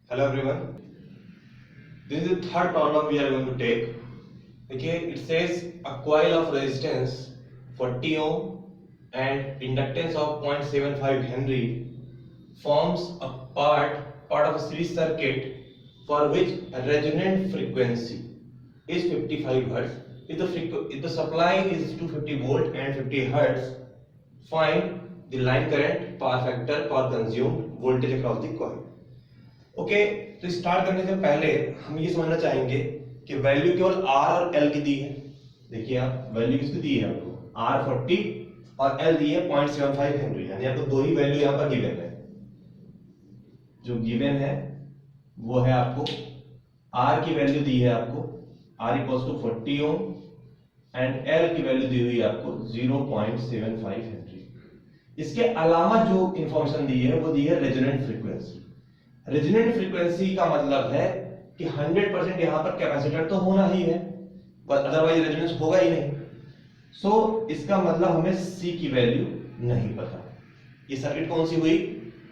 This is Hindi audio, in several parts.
Hello everyone. This is the third problem we are going to take. Okay, it says a coil of resistance 40 ohm and inductance of 0.75 Henry forms a part of a series circuit for which a resonant frequency is 55 hertz. If the supply is 250 volt and 50 hertz, find the line current, power factor, power consumed, voltage across the coil. Okay तो स्टार्ट करने से पहले हम ये समझना चाहेंगे कि वैल्यू केवल आर और एल की दी है। देखिए आप वैल्यू किसकी दी है, आपको आर 40 और एल दी है 0.75 हेनरी, यानी आपको दो ही वैल्यू यहाँ पर गिवन है। जो गिवन है वो है आपको आर की वैल्यू दी है आपको R equals to 40 ohm and L की वैल्यू दी हुई है आपको 0.75 हेनरी। इसके अलावा जो इंफॉर्मेशन दी है वो दी है रेजोनेंट फ्रीक्वेंसी। रेजोनेंट फ्रीक्वेंसी का मतलब है कि 100% यहां पर कैपेसिटर तो होना ही है, अदरवाइज रेजोनेंस होगा ही नहीं। सो इसका मतलब हमें सी की वैल्यू नहीं पता। ये सर्किट कौन सी हुई,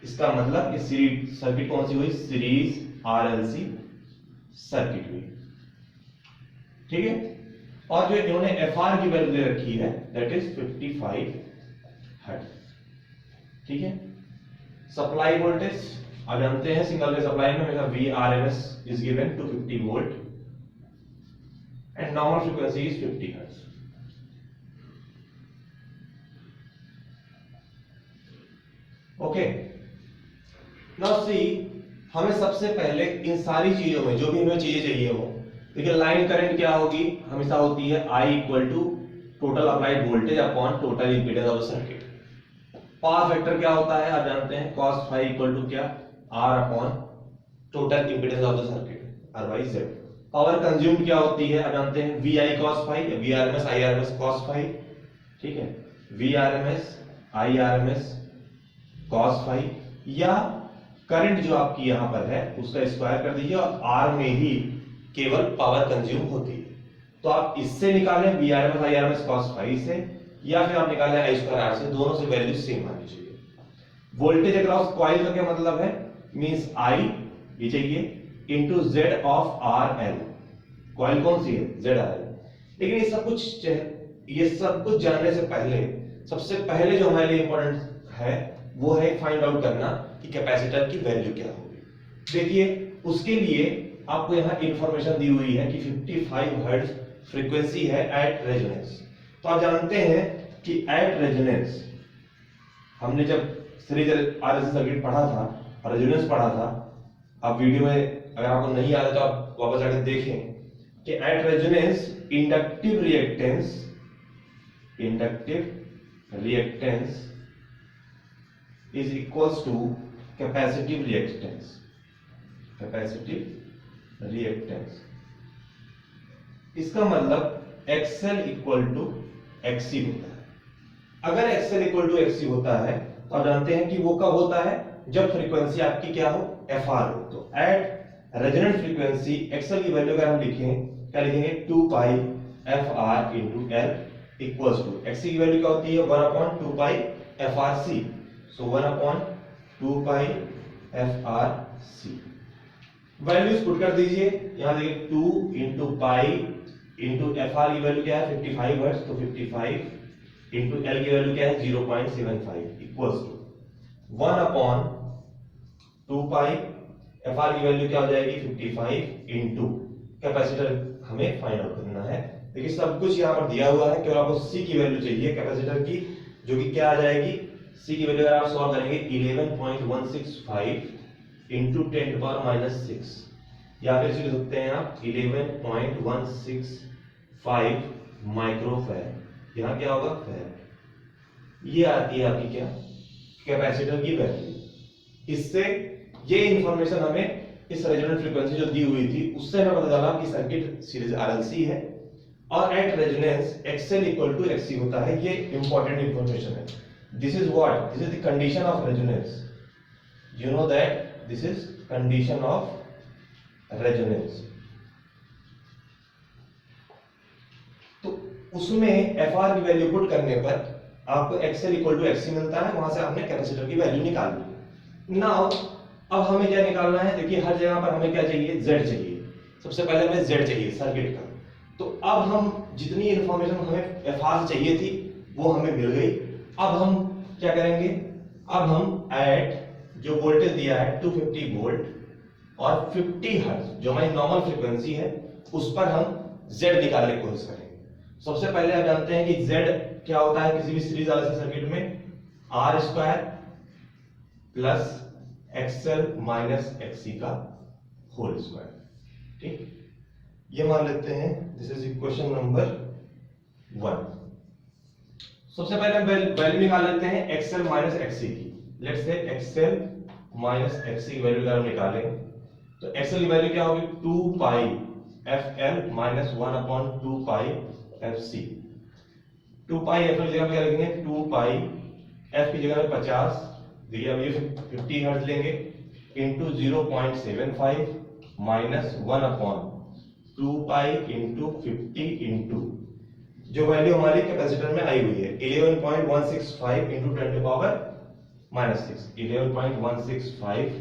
इसका मतलब ये सीरीज सर्किट कौन सी हुई, सीरीज आरएलसी सर्किट हुई। ठीक है, और जो इन्होंने एफआर की वैल्यू दे रखी है दैट इज 55 हर्ट्ज। ठीक है, सप्लाई वोल्टेज आप जानते हैं सिंगल फेज सप्लाई में हमेशा Vrms is given to 50 volt and normal frequency is 50 hertz. Okay, now see, हमें सबसे पहले इन सारी चीजों में जो भी हमें चीजें चाहिए हो, देखिए लाइन करंट क्या होगी, हमेशा होती है I equal to total applied voltage upon total impedance of the circuit. Power factor क्या होता है आप जानते हैं, cos phi इक्वल टू क्या, R upon total impedance of the circuit R by Z। Power consumed क्या होती है आप जानते हैं, VI cos phi या VRMS IRMS cos phi। ठीक है, VRMS IRMS cos phi, या करंट जो आपकी यहां पर है उसका स्क्वायर कर दीजिए और R में ही केवल पावर कंज्यूम होती है। तो आप इससे निकालें VRMS IRMS cos phi से, या फिर आप निकालें I स्क्वायर R से, दोनों से वैल्यू सेम आनी चाहिए। वोल्टेज अक्रॉस कॉइल का क्या मतलब है, मींस I ये चाहिए into Z of RL। Coil कौन सी है, ZRL। लेकिन ये सब कुछ जानने से पहले सबसे पहले जो हमारे लिए इंपॉर्टेंट है वो है फाइंड आउट करना कि कैपेसिटर की वैल्यू क्या होगी। देखिए उसके लिए आपको यहाँ इंफॉर्मेशन दी हुई है कि 55 हर्ट्ज फ्रीक्वेंसी है एट रेजोनेंस। तो आप जानते हैं कि एट रेजोनेंस हमने जब सीरीज आरएलसी सर्किट पढ़ा था और रेजोनेंस पढ़ा था, आप वीडियो में अगर आपको नहीं याद है तो आप वापस जाकर देखें कि at resonance inductive reactance is equals to capacitive reactance. इसका मतलब XL इक्वल टू XC होता है। अगर XL इक्वल टू XC होता है तो आप जानते हैं कि वो कब होता है, जब फ्रीक्वेंसी आपकी क्या हो, FR हो। तो एट रेजोनेंट फ्रीक्वेंसी XL की वैल्यू अगर हम लिखें, क्या लिखेंगे, 2 pi FR into L equals to XC की वैल्यू क्या होती है, 1 अपॉन 2 पाई FRC। सो 1 upon 2 pi FRC। Values put कर दीजिए, यहां देखिए 2 इंटू पाई इंटू FR की वैल्यू क्या है 55 हर्ट्ज, तो 55 इंटू L की वैल्यू क्या है 0.75 equals to 1 upon 2 pi FR की वैल्यू क्या हो जाएगी 55 इंटू कैपेसिटर हमें फाइंड आउट करना है। देखिए सब कुछ यहाँ पर दिया हुआ है, केवल आपको C की वैल्यू चाहिए कैपेसिटर की, जो कि क्या आ जाएगी, C की वैल्यू अगर आप सॉल्व करेंगे 11.165 इंटू 10 टू पावर माइनस 6, या फिर इसे लिख सकते हैं आप 11.165 माइक्रोफैराड। यहाँ क्या होगा फैराड। ये आती है आपकी क्या, कैपेसिटर की वैल्यू। इससे ये इंफॉर्मेशन हमें इस रेजोनेंट फ्रीक्वेंसी जो दी हुई थी उससे हमें पता चला कि सर्किट सीरीज आरएलसी है और at resonance XL equal to XC होता है। ये इंपॉर्टेंट इंफॉर्मेशन है। This is what, this is the condition of resonance. You know that this is condition of resonance. तो उसमें FR की वैल्यू पुट करने पर आपको XL इक्वल टू XC मिलता है, वहां से आपने कैपेसिटर की वैल्यू निकाल ली। नाउ अब हमें क्या निकालना है, देखिए हर जगह पर हमें क्या चाहिए, Z चाहिए। सबसे पहले हमें Z चाहिए सर्किट का। तो अब हम जितनी इंफॉर्मेशन हमें FR से चाहिए थी वो हमें मिल गई। अब हम क्या करेंगे, अब हम एट जो वोल्टेज दिया है 250 वोल्ट और 50 हर्ट्ज जो हमारी नॉर्मल फ्रीक्वेंसी है उस पर हम Z निकालने की कोशिश करेंगे। सबसे पहले आप जानते हैं कि Z क्या होता है किसी भी सीरीज RLC सर्किट में, R square plus XL minus XC का होल स्क्वायर। ठीक, ये मान लेते हैं दिस इज इक्वेशन नंबर 1। सबसे पहले हम वैल्यू निकाल लेते हैं XL माइनस XC की। Let's say XL minus XC की वैल्यू अगर हम निकालें तो XL की वैल्यू क्या होगी, 2 पाई FL माइनस 1/2 पाई FC। 2 पाई FL की जगह पे क्या लिखेंगे, 2 पाई F की जगह पे 50, देखिए अब ये 50 हर्ट्ज लेंगे into 0.75 minus 1/2 pi into 50 into जो वैल्यू हमारी कैपेसिटर में आई हुई है 11.165 into 10 to power minus 6, 11.165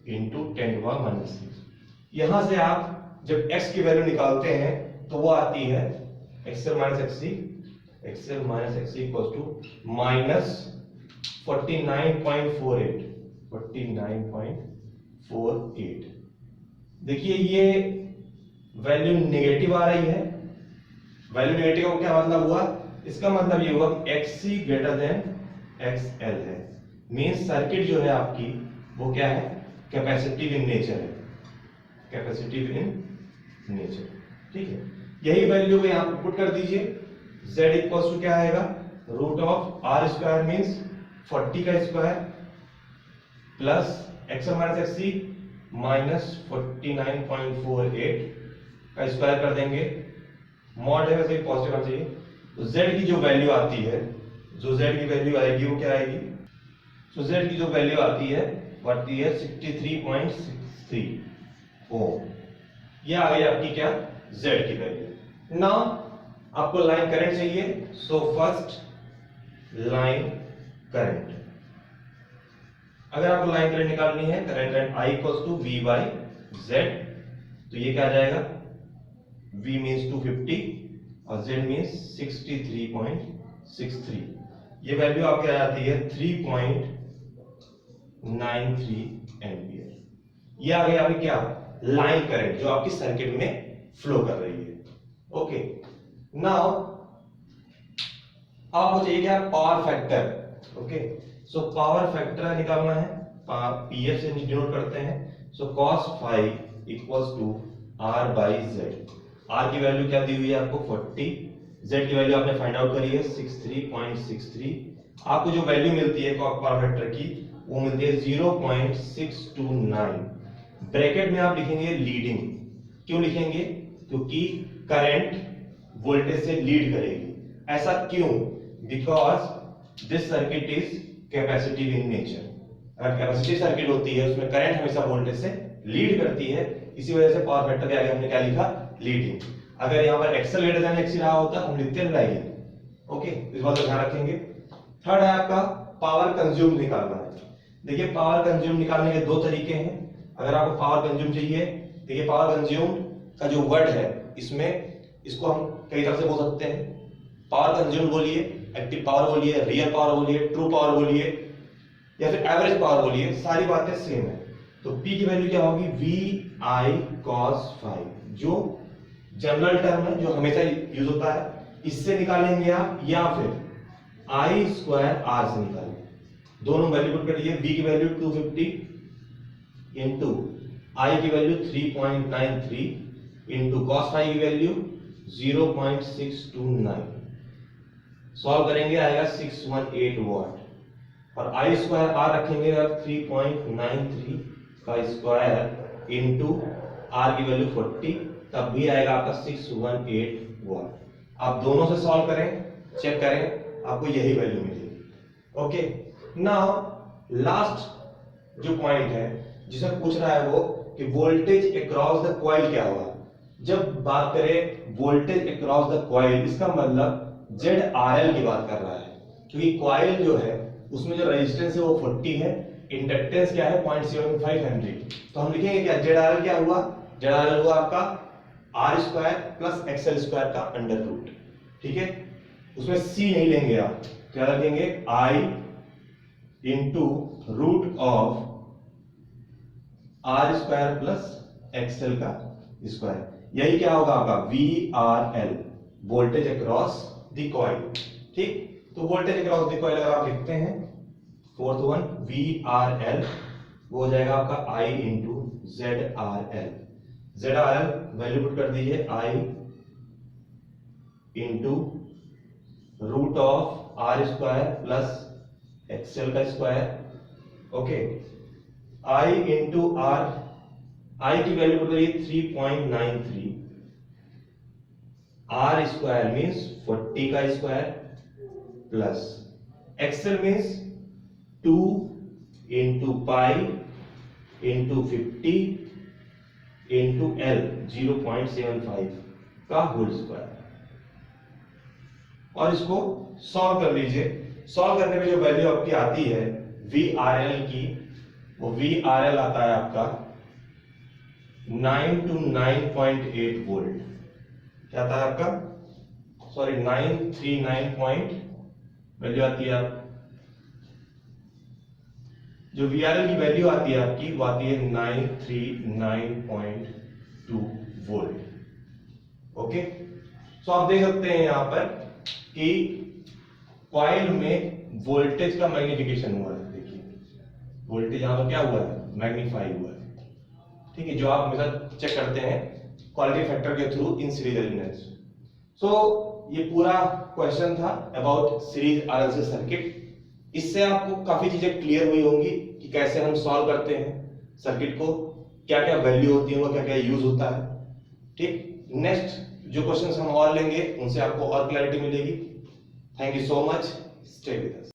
into 10 to power minus 6। यहां से आप जब x की वैल्यू निकालते हैं तो वो आती है XL minus XC, XL minus XC equal to minus 49.48, 49.48। देखिए ये वैल्यू नेगेटिव आ रही है। वैल्यू नेगेटिव का क्या मतलब हुआ, इसका मतलब ये हुआ XC ग्रेटर देन XL है। मींस सर्किट जो है आपकी वो क्या है, कैपेसिटिव इन नेचर है, कैपेसिटिव इन नेचर। ठीक है, यही वैल्यू को यहां पुट कर दीजिए। Z इक्वल्स टू क्या आएगा, root of R square means 40 का square plus XL minus XC minus 49.48 का स्क्वायर कर देंगे। मॉड है वैसे पॉजिटिव आना चाहिए। तो Z की जो वैल्यू आती है, जो Z की वैल्यू आएगी वो क्या आएगी, तो Z की जो वैल्यू आती है वो आती है 63.63 ओम। ये आ गई आपकी क्या, Z की वैल्यू। नाउ आपको लाइन करंट चाहिए, सो फर्स्ट लाइन करंट। अगर आपको लाइन करंट निकालनी है, current I equals to V by Z, तो ये क्या आ जाएगा, V मींस 250 और Z मींस 63.63। ये वैल्यू आपके आ जाती है 3.93 एम्पियर। ये आ गई आपकी क्या, लाइन करंट जो आपकी सर्किट में फ्लो कर रही है। ओके, नाउ आपको चाहिए क्या, power factor. Okay, so power factor निकालना है, PF से डिनोट करते हैं। सो cos phi equals to R by Z। R की वैल्यू क्या दी हुई है आपको 40, Z की वैल्यू आपने फाइंड आउट करी है 63.63। आपको जो वैल्यू मिलती है पावर फैक्टर की वो मिलती है 0.629। ब्रैकेट में आप लिखेंगे लीडिंग। क्यों लिखेंगे, क्योंकि करंट वोल्टेज से लीड करेगी। ऐसा क्यों, because this circuit is capacitive in nature. अगर कैपेसिटिव सर्किट होती है उसमें करंट हमेशा वोल्टेज से लीड करती है, इसी वजह से पावर फैक्टर के आगे हमने क्या लिखा, लीडिंग। अगर यहाँ पर XL ग्रेटर देन XC रहा होता हम लिखते लाइगिंग। ओके, इस बात का ध्यान रखेंगे। थर्ड है आपका पावर कंज्यूम निकालना है। देखिए पावर कंज्यूम निकालने के दो तरीके हैं। अगर आपको पावर कंज्यूम चाहिए, देखिए पावर कंज्यूम का जो वर्ड है इसमें इसको हम कई तरह से बोल सकते हैं। पावर कंज्यूम बोलिए, एक्टिव पावर बोलिए, रियल पावर बोलिए, ट्रू पावर बोलिए या फिर एवरेज पावर बोलिए, सारी बातें सेम है। तो P की वैल्यू क्या होगी, VI cos phi, जो जनरल टर्म है जो हमेशा यूज होता है, इससे निकालेंगे आप या फिर I स्क्वायर R से निकालेंगे। दोनों वैल्यू पुट करिए, V की वैल्यू 250 इंटू I की वैल्यू 3.93 इंटू cos phi की वैल्यू 0.629। सॉल्व करेंगे आएगा 618 वाट और I स्क्वायर R रखेंगे और 3.93 का स्क्वायर इंटू R की वैल्यू 40, तब भी आएगा आपका 618 वाट। आप दोनों से सॉल्व करें, चेक करें, आपको यही वैल्यू मिलेगी। ओके, नाउ लास्ट जो पॉइंट है जिसमें पूछ रहा है वो कि वोल्टेज अक्रॉस द कॉइल क्या होगा। जब बात करें वोल्टेज अक्रॉस द कॉइल, इसका मतलब ZRL की बात कर रहा है, क्योंकि कॉइल जो है उसमें जो रेजिस्टेंस है वो 40 है इंडक्टेंस क्या है 0.75 हेनरी। तो हम लिखेंगे क्या, ZRL क्या हुआ, ZRL हुआ आपका R square plus XL square का अंडर रूट। ठीक है, उसमें C नहीं लेंगे आप, क्या रखेंगे I into root of R square plus XL का स्क्वायर। यही क्या होगा आपका VRL, voltage across the coil. ठीक, तो वोल्टेज अक्रॉस द कॉइल अगर आप लिखते हैं फोर्थ वन VRL, वो हो जाएगा आपका I into ZRL। ZRL value put कर दीजिए I into root of R square plus XL का square. Okay, I into R, I की वैल्यू पुट करिए 3.93, R स्क्वायर मीन्स 40 का square plus XL means 2 into pi into 50 into L 0.75 का होल स्क्वायर। और इसको सॉल्व कर लीजिए। सॉल्व करने में जो वैल्यू आपकी आती है VRL की, वो VRL आता है आपका 9 to 9.8 वोल्ट। क्या आता है आपका, सॉरी 939 पॉइंट वैल्यू आती है आप, जो VRL की वैल्यू आती है आपकी वो आती है 939.2 वोल्ट। ओके, सो आप देख सकते हैं यहां पर कि कॉइल में वोल्टेज का मैग्निफिकेशन हुआ है। देखिए वोल्टेज यहां पर क्या हुआ है, मैग्नीफाई हुआ है। ठीक है, जो आप हमेशा चेक करते हैं क्वालिटी फैक्टर के थ्रू इन सीरीज एलिमेंट्स। सो ये पूरा क्वेश्चन था अबाउट सीरीज RLC सर्किट। इससे आपको काफी चीजें क्लियर हुई होंगी कि कैसे हम सॉल्व करते हैं सर्किट को, क्या क्या वैल्यू होती है, क्या क्या यूज होता है। ठीक, नेक्स्ट जो क्वेश्चंस हम और लेंगे उनसे आपको और क्लैरिटी मिलेगी। Thank you so much, stay with us.